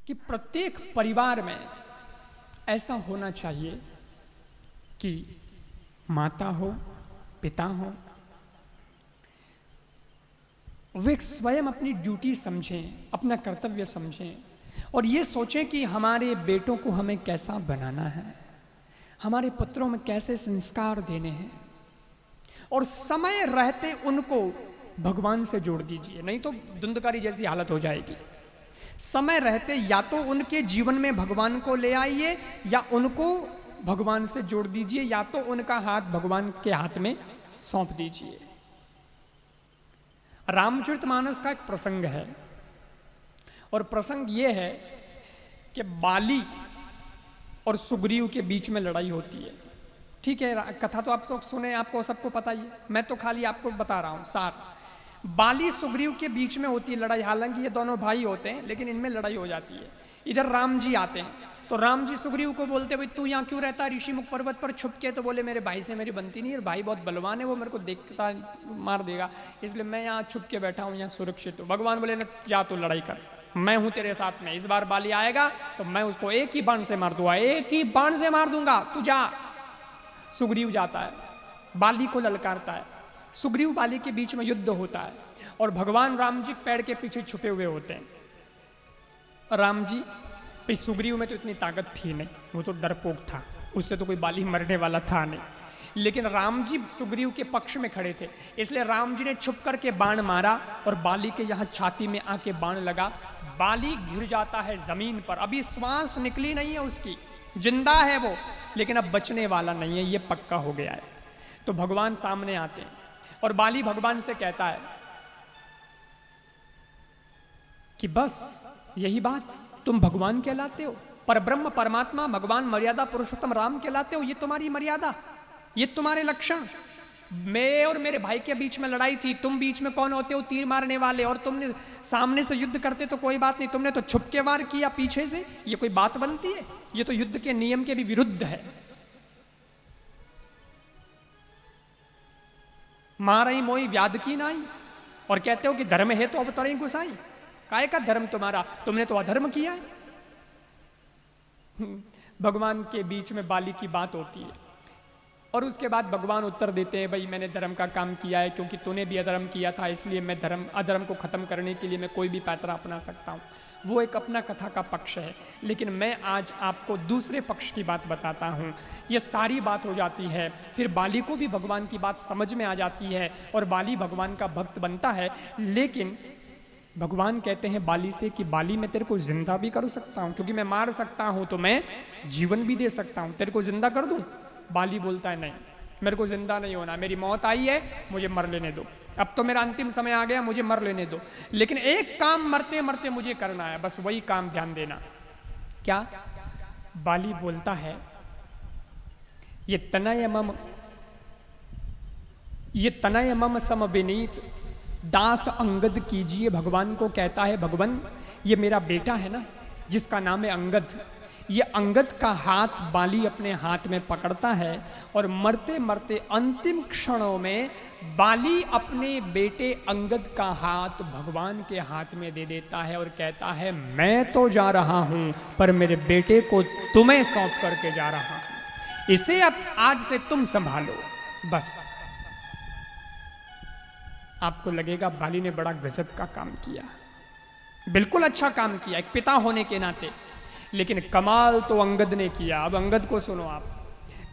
कि प्रत्येक परिवार में ऐसा होना चाहिए कि माता हो, पिता हो, वे स्वयं अपनी ड्यूटी समझें, अपना कर्तव्य समझें और ये सोचें कि हमारे बेटों को हमें कैसा बनाना है, हमारे पुत्रों में कैसे संस्कार देने हैं, और समय रहते उनको भगवान से जोड़ दीजिए, नहीं तो धुंधकारी जैसी हालत हो जाएगी। समय रहते या तो उनके जीवन में भगवान को ले आइए या उनको भगवान से जोड़ दीजिए, या तो उनका हाथ भगवान के हाथ में सौंप दीजिए। रामचरितमानस का एक प्रसंग है और प्रसंग यह है कि बाली और सुग्रीव के बीच में लड़ाई होती है। ठीक है, कथा तो आप सब सुने, आपको सबको पता ही है, मैं तो खाली आपको बता रहा हूं सार। बाली सुग्रीव के बीच में होती है लड़ाई, हालांकि ये दोनों भाई होते हैं लेकिन इनमें लड़ाई हो जाती है। इधर राम जी आते हैं तो राम जी सुग्रीव को बोलते भाई तू यहाँ क्यों रहता ऋषि मुख पर्वत पर छुप के? तो बोले मेरे भाई से मेरी बनती नहीं है, भाई बहुत बलवान है, वो मेरे को देखता मार देगा, इसलिए मैं यहाँ छुप के बैठा हूँ, यहाँ सुरक्षित हूँ। भगवान बोले ना जा तू लड़ाई कर, मैं हूं तेरे साथ में, इस बार बाली आएगा तो मैं उसको एक ही बाण से मार दूंगा, एक ही बाण से मार दूंगा, तू जा। सुग्रीव जाता है, बाली को ललकारता है, सुग्रीव बाली के बीच में युद्ध होता है और भगवान राम जी पेड़ के पीछे छुपे हुए होते हैं। राम जी भाई सुग्रीव में तो इतनी ताकत थी नहीं, वो तो डरपोक था, उससे तो कोई बाली मरने वाला था नहीं, लेकिन राम जी सुग्रीव के पक्ष में खड़े थे, इसलिए राम जी ने छुप करके बाण मारा और बाली के यहाँ छाती में आके बाण लगा। बाली गिर जाता है जमीन पर, अभी श्वास निकली नहीं है उसकी, जिंदा है वो, लेकिन अब बचने वाला नहीं है, ये पक्का हो गया है। तो भगवान सामने आते हैं और बाली भगवान से कहता है कि बस यही बात, तुम भगवान कहलाते हो, परब्रह्म परमात्मा भगवान मर्यादा पुरुषोत्तम राम कहलाते हो, ये तुम्हारी मर्यादा, ये तुम्हारे लक्षण। मैं और मेरे भाई के बीच में लड़ाई थी, तुम बीच में कौन होते हो? तीर मारने वाले, और तुमने सामने से युद्ध करते तो कोई बात नहीं, तुमने तो छुप के वार किया पीछे से, ये कोई बात बनती है? ये तो युद्ध के नियम के भी विरुद्ध है। मारई मोई व्याध की नाई, और कहते हो कि धर्म है तो अब तरई गुसाई, काय का धर्म तुम्हारा, तुमने तो अधर्म किया है। भगवान के बीच में बाली की बात होती है और उसके बाद भगवान उत्तर देते हैं भाई मैंने धर्म का काम किया है, क्योंकि तूने भी अधर्म किया था, इसलिए मैं अधर्म को खत्म करने के लिए मैं कोई भी पैतरा अपना सकता हूँ। वो एक अपना कथा का पक्ष है, लेकिन मैं आज आपको दूसरे पक्ष की बात बताता हूँ। ये सारी बात हो जाती है, फिर बाली को भी भगवान की बात समझ में आ जाती है और बाली भगवान का भक्त बनता है। लेकिन भगवान कहते हैं बाली से कि बाली मैं तेरे को जिंदा भी कर सकता हूँ, क्योंकि मैं मार सकता हूँ तो मैं जीवन भी दे सकता हूँ, तेरे को जिंदा कर दूँ? बाली बोलता है नहीं, मेरे को जिंदा नहीं होना, मेरी मौत आई है, मुझे मर लेने दो, अब तो मेरा अंतिम समय आ गया, मुझे मर लेने दो, लेकिन एक काम मरते मरते मुझे करना है, बस वही काम ध्यान देना। क्या? बाली बोलता है ये तनय मम सम विनीत दास अंगद कीजिए। भगवान को कहता है भगवान ये मेरा बेटा है ना जिसका नाम है अंगद, ये अंगद का हाथ बाली अपने हाथ में पकड़ता है और मरते मरते अंतिम क्षणों में बाली अपने बेटे अंगद का हाथ भगवान के हाथ में दे देता है और कहता है मैं तो जा रहा हूं पर मेरे बेटे को तुम्हें सौंप करके जा रहा हूं, इसे अब आज से तुम संभालो। बस आपको लगेगा बाली ने बड़ा गजब का काम किया, बिल्कुल अच्छा काम किया एक पिता होने के नाते, लेकिन कमाल तो अंगद ने किया। अब अंगद को सुनो आप,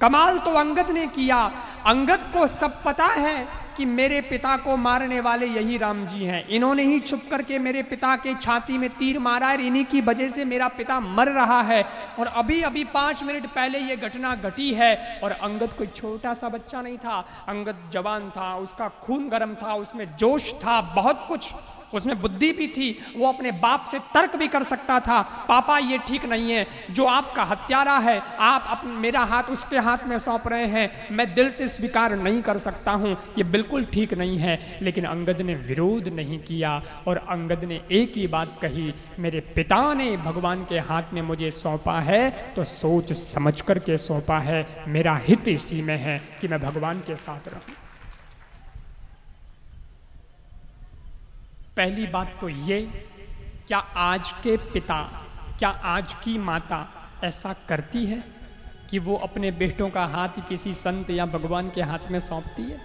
कमाल तो अंगद ने किया। अंगद को सब पता है कि मेरे पिता को मारने वाले यही राम जी हैं, इन्होंने ही छुप करके मेरे पिता के छाती में तीर मारा है, इन्हीं की वजह से मेरा पिता मर रहा है, और अभी अभी 5 मिनट पहले ये घटना घटी है। और अंगद कोई छोटा सा बच्चा नहीं था, अंगद जवान था, उसका खून गर्म था, उसमें जोश था, बहुत कुछ उसमें बुद्धि भी थी, वो अपने बाप से तर्क भी कर सकता था, पापा ये ठीक नहीं है, जो आपका हत्यारा है आप मेरा हाथ उसके हाथ में सौंप रहे हैं, मैं दिल से स्वीकार नहीं कर सकता हूँ, ये बिल्कुल ठीक नहीं है। लेकिन अंगद ने विरोध नहीं किया और अंगद ने एक ही बात कही, मेरे पिता ने भगवान के हाथ में मुझे सौंपा है तो सोच समझ करके सौंपा है, मेरा हित इसी में है कि मैं भगवान के साथ रहूं। पहली बात तो ये, क्या आज के पिता, क्या आज की माता ऐसा करती है कि वो अपने बेटों का हाथ किसी संत या भगवान के हाथ में सौंपती है?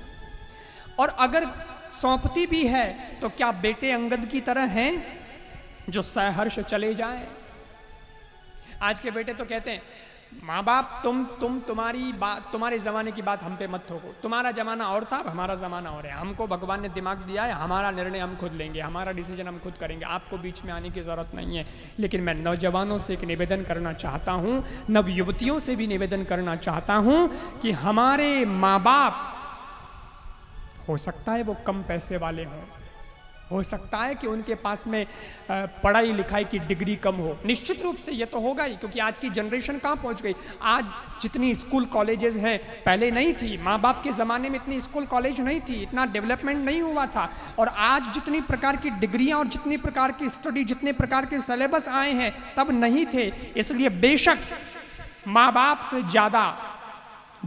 और अगर सौंपती भी है तो क्या बेटे अंगद की तरह हैं जो सहर्ष चले जाएं? आज के बेटे तो कहते हैं माँ बाप तुम्हारे जमाने की बात हम पे मत थोपो, तुम्हारा जमाना और था, हमारा जमाना और है, हमको भगवान ने दिमाग दिया है, हमारा निर्णय हम खुद लेंगे, हमारा डिसीजन हम खुद करेंगे, आपको बीच में आने की जरूरत नहीं है। लेकिन मैं नौजवानों से एक निवेदन करना चाहता हूँ, नव युवतियों से भी निवेदन करना चाहता हूँ कि हमारे माँ बाप, हो सकता है वो कम पैसे वाले हों, हो सकता है कि उनके पास में पढ़ाई लिखाई की डिग्री कम हो, निश्चित रूप से ये तो होगा ही, क्योंकि आज की जनरेशन कहाँ पहुँच गई। आज जितनी स्कूल कॉलेजेस हैं पहले नहीं थी, माँ बाप के ज़माने में इतनी स्कूल कॉलेज नहीं थी, इतना डेवलपमेंट नहीं हुआ था। और आज जितनी प्रकार की डिग्रियाँ और जितनी प्रकार की स्टडी, जितने प्रकार के सिलेबस आए हैं तब नहीं थे। इसलिए बेशक माँ बाप से ज़्यादा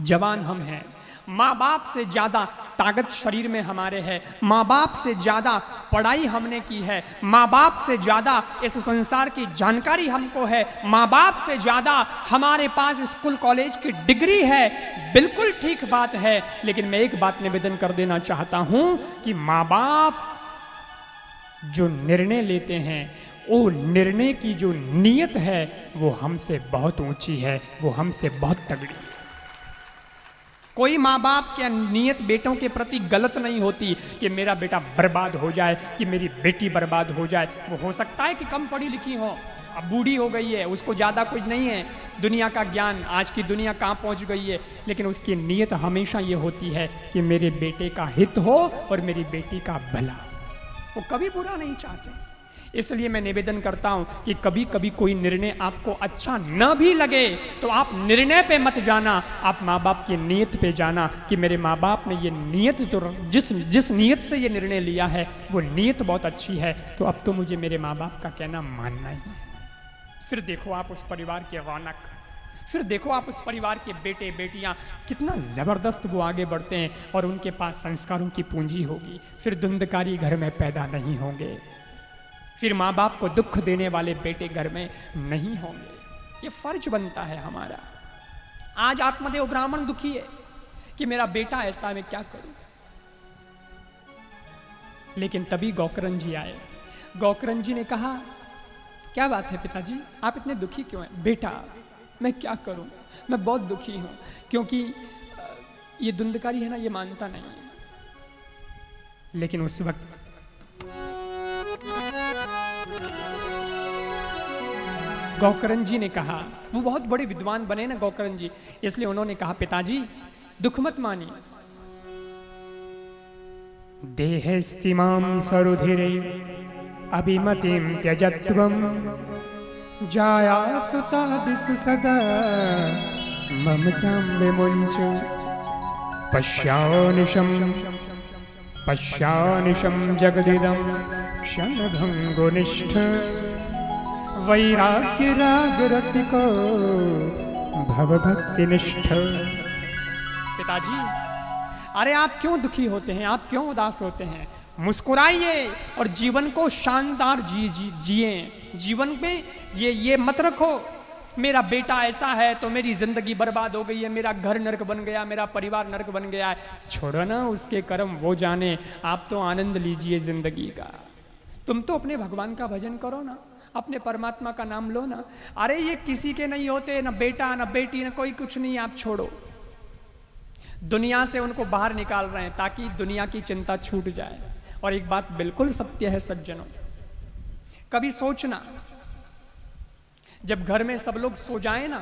जवान हम हैं, माँ बाप से ज़्यादा ताकत शरीर में हमारे है, माँ बाप से ज़्यादा पढ़ाई हमने की है, माँ बाप से ज़्यादा इस संसार की जानकारी हमको है, माँ बाप से ज़्यादा हमारे पास स्कूल कॉलेज की डिग्री है। बिल्कुल ठीक बात है, लेकिन मैं एक बात निवेदन कर देना चाहता हूँ कि माँ बाप जो निर्णय लेते हैं, वो निर्णय की जो नीयत है वो हमसे बहुत ऊंची है, वो हमसे बहुत तगड़ी है। कोई माँ बाप की नीयत बेटों के प्रति गलत नहीं होती कि मेरा बेटा बर्बाद हो जाए, कि मेरी बेटी बर्बाद हो जाए। वो हो सकता है कि कम पढ़ी लिखी हो, अब बूढ़ी हो गई है, उसको ज़्यादा कुछ नहीं है दुनिया का ज्ञान, आज की दुनिया कहाँ पहुँच गई है, लेकिन उसकी नीयत हमेशा ये होती है कि मेरे बेटे का हित हो और मेरी बेटी का भला। वो कभी बुरा नहीं चाहते। इसलिए मैं निवेदन करता हूं कि कभी कभी कोई निर्णय आपको अच्छा न भी लगे तो आप निर्णय पे मत जाना, आप माँ बाप की नीयत पे जाना कि मेरे माँ बाप ने ये नीयत जो जिस नीयत से ये निर्णय लिया है वो नीयत बहुत अच्छी है, तो अब तो मुझे मेरे माँ बाप का कहना मानना ही है। फिर देखो आप उस परिवार के रौनक, फिर देखो आप उस परिवार के बेटे बेटियां कितना ज़बरदस्त वो आगे बढ़ते हैं और उनके पास संस्कारों की पूंजी होगी। फिर धुंधकारी घर में पैदा नहीं होंगे, फिर माँ बाप को दुख देने वाले बेटे घर में नहीं होंगे। ये फर्ज बनता है हमारा। आज आत्मदेव ब्राह्मण दुखी है कि मेरा बेटा ऐसा है, मैं क्या करूं। लेकिन तभी गौकरण जी आए। गौकरण जी ने कहा क्या बात है पिताजी, आप इतने दुखी क्यों हैं? बेटा मैं क्या करूं, मैं बहुत दुखी हूं, क्योंकि ये धुंधकारी है ना, ये मानता नहीं है। लेकिन उस वक्त गौकरण जी ने कहा, वो बहुत बड़े विद्वान बने ना गौकरण जी, इसलिए उन्होंने कहा पिताजी दुख मत मानिए। देहस्तिमां सरुधिरे अभिमतिं त्यजत्वं जायासुता दिशु सदा ममतां विमुञ्च पश्यानिशं जगदिदं क्षणभङ्गुनिष्ठ वैराग्य राग रसिको भवभक्तिनिष्ठ। पिताजी अरे आप क्यों दुखी होते हैं, आप क्यों उदास होते हैं? मुस्कुराइए और जीवन को शानदार जिए। जीवन में ये मत रखो मेरा बेटा ऐसा है तो मेरी जिंदगी बर्बाद हो गई है, मेरा घर नरक बन गया, मेरा परिवार नरक बन गया है। छोड़ो ना, उसके कर्म वो जाने, आप तो आनंद लीजिए जिंदगी का। तुम तो अपने भगवान का भजन करो ना, अपने परमात्मा का नाम लो ना। अरे ये किसी के नहीं होते, ना बेटा ना बेटी ना कोई कुछ नहीं, आप छोड़ो। दुनिया से उनको बाहर निकाल रहे हैं ताकि दुनिया की चिंता छूट जाए। और एक बात बिल्कुल सत्य है सज्जनों, कभी सोचना जब घर में सब लोग सो जाएं ना,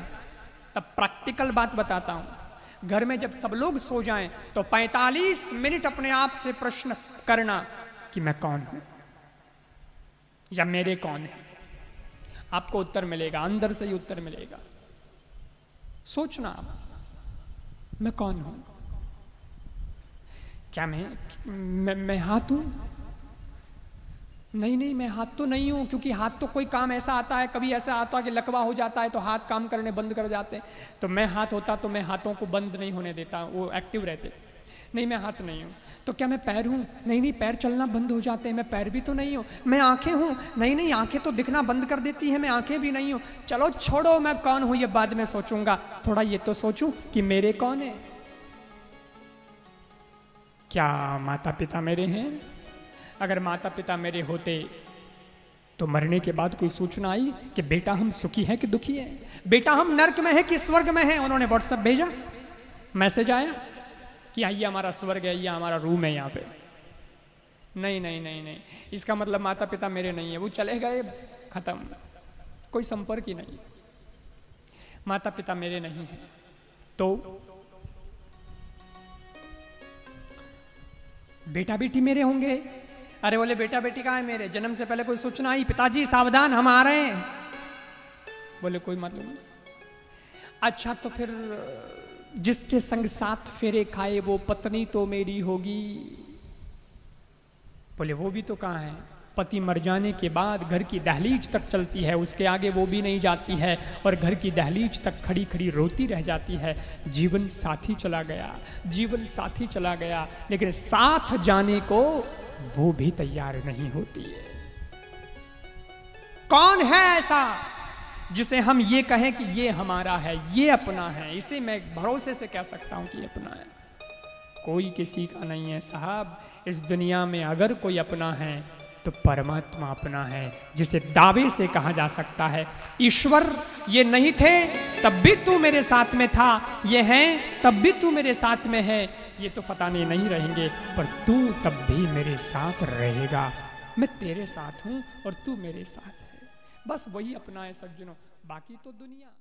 तब प्रैक्टिकल बात बताता हूं, घर में जब सब लोग सो जाएं तो 45 मिनट अपने आप से प्रश्न करना कि मैं कौन हूं या मेरे कौन है। आपको उत्तर मिलेगा, अंदर से ही उत्तर मिलेगा। सोचना आप, मैं कौन हूं? क्या मैं हाथ हूं? नहीं, मैं हाथ तो नहीं हूं, क्योंकि हाथ तो कोई काम ऐसा आता है, कभी ऐसा आता है कि लकवा हो जाता है तो हाथ काम करने बंद कर जाते हैं। तो मैं हाथ होता तो मैं हाथों को बंद नहीं होने देता, वो एक्टिव रहते। नहीं मैं हाथ नहीं हूँ। तो क्या मैं पैर हूँ? नहीं नहीं, पैर चलना बंद हो जाते हैं, मैं पैर भी तो नहीं हूँ। मैं आंखें हूँ? नहीं नहीं, आंखें तो दिखना बंद कर देती हैं, मैं आंखें भी नहीं हूँ। चलो छोड़ो, मैं कौन हूँ ये बाद में सोचूंगा, थोड़ा ये तो सोचूं कि मेरे कौन है। क्या माता पिता मेरे हैं? अगर माता पिता मेरे होते तो मरने के बाद कोई सूचना आई कि बेटा हम सुखी हैं कि दुखी है, बेटा हम नर्क में है कि स्वर्ग में है, उन्होंने व्हाट्सएप भेजा, मैसेज आया कि आइए हमारा स्वर्ग है, या हमारा रूम है यहाँ पे। नहीं नहीं नहीं नहीं, इसका मतलब माता पिता मेरे नहीं है, वो चले गए, खत्म, कोई संपर्क ही नहीं। माता पिता मेरे नहीं है तो बेटा बेटी मेरे होंगे। अरे बोले बेटा बेटी कहाँ है मेरे? जन्म से पहले कोई सूचना आई, पिताजी सावधान हम आ रहे हैं। बोले कोई मालूम नहीं। अच्छा तो फिर जिसके संग साथ फेरे खाए वो पत्नी तो मेरी होगी। बोले वो भी तो कहाँ है? पति मर जाने के बाद घर की दहलीज तक चलती है, उसके आगे वो भी नहीं जाती है, और घर की दहलीज तक खड़ी खड़ी रोती रह जाती है। जीवन साथी चला गया, जीवन साथी चला गया, लेकिन साथ जाने को वो भी तैयार नहीं होती है। कौन है ऐसा जिसे हम ये कहें कि ये हमारा है, ये अपना है, इसे मैं भरोसे से कह सकता हूं कि ये अपना है? कोई किसी का नहीं है साहब। इस दुनिया में अगर कोई अपना है तो परमात्मा अपना है, जिसे दावे से कहा जा सकता है ईश्वर ये नहीं थे तब भी तू मेरे साथ में था, ये हैं तब भी तू मेरे साथ में है, ये तो पता नहीं रहेंगे पर तू तब भी मेरे साथ रहेगा। मैं तेरे साथ हूं और तू मेरे साथ है, बस वही अपना है सज्जनों, बाकी तो दुनिया।